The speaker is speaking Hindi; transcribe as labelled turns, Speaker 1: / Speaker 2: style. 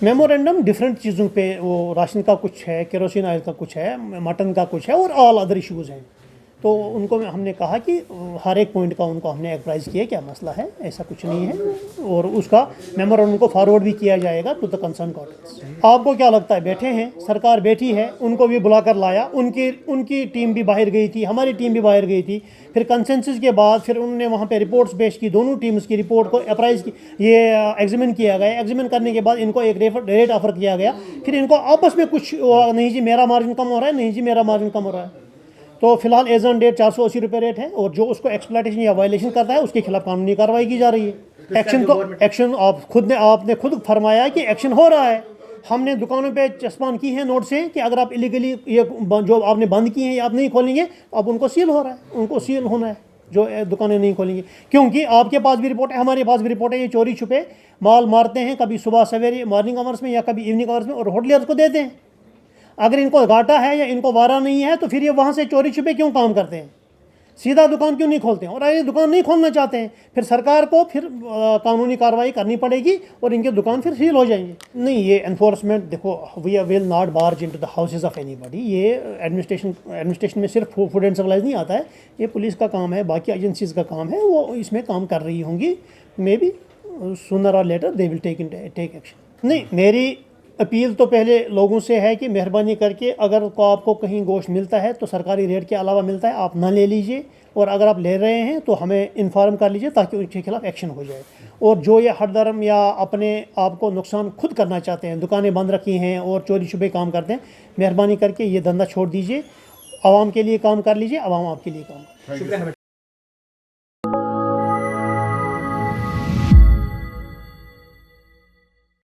Speaker 1: मेमोरेंडम डिफरेंट चीज़ों पे, वो राशन का कुछ है, केरोसिन ऑयल का कुछ है, मटन का कुछ है और ऑल अदर इश्यूज़ हैं। तो उनको हमने कहा कि हर एक पॉइंट का उनको हमने एडवाइज़ किया क्या मसला है, ऐसा कुछ नहीं है, और उसका मेमोरेंडम को फॉरवर्ड भी किया जाएगा टू द कंसर्न कॉर्ट्स। आपको क्या लगता है, बैठे हैं, सरकार बैठी है, उनको भी बुलाकर लाया, उनकी टीम भी बाहर गई थी, हमारी टीम भी बाहर गई थी, फिर कंसेंसस के बाद फिर उन्होंने वहाँ पे रिपोर्ट्स पेश की, दोनों टीम्स की रिपोर्ट को अप्राइज की, ये एग्जामिन किया गया, एग्जामिन करने के बाद इनको एक रेट ऑफर किया गया, फिर इनको आपस में कुछ नहीं जी मेरा मार्जिन कम हो रहा है, नहीं जी मेरा मार्जिन कम हो रहा है। तो फिलहाल एज ऑन डेट 480 रुपये रेट है, और जो उसको एक्सप्लॉइटेशन या वायलेशन करता है उसके खिलाफ कानूनी कार्रवाई की जा रही है। एक्शन आपने खुद फरमाया कि एक्शन हो रहा है। हमने दुकानों पे चस्पान की है नोट से कि अगर आप इलीगली ये जो आपने बंद की हैं आप नहीं खोलेंगे, तो अब उनको सील हो रहा है, उनको सील होना है जो दुकानें नहीं खोलेंगी, क्योंकि आपके पास भी रिपोर्ट है, हमारे पास भी रिपोर्ट है, ये चोरी छुपे माल मारते हैं, कभी सुबह सवेरे मॉर्निंग आवर्स में या कभी इवनिंग आवर्स में, और होटलियर्स को देते हैं। अगर इनको घाटा है या इनको वारा नहीं है तो फिर ये वहाँ से चोरी छुपे क्यों काम करते हैं, सीधा दुकान क्यों नहीं खोलते हैं? और अगर ये दुकान नहीं खोलना चाहते हैं फिर सरकार को फिर कानूनी कार्रवाई करनी पड़ेगी और इनके दुकान फिर सील हो जाएंगे। नहीं, ये एनफोर्समेंट, देखो, we will not barge into the houses of anybody. ये एडमिनिस्ट्रेशन में सिर्फ फूड एंड सप्लाईज नहीं आता है, ये पुलिस का काम है, बाकी एजेंसीज का काम है, वो इसमें काम कर रही होंगी। मे बी सूनर और later they will take action. नहीं, मेरी अपील तो पहले लोगों से है कि मेहरबानी करके अगर आपको कहीं गोश्त मिलता है तो सरकारी रेट के अलावा मिलता है, आप ना ले लीजिए, और अगर आप ले रहे हैं तो हमें इन्फॉर्म कर लीजिए ताकि उनके खिलाफ एक्शन हो जाए। और जो ये हरदर्म या अपने आप को नुकसान खुद करना चाहते हैं, दुकानें बंद रखी हैं और चोरी छुपे काम करते हैं, मेहरबानी करके ये धंधा छोड़ दीजिए, आवाम के लिए काम कर लीजिए, आवाम आपके लिए काम। शुक्रिया।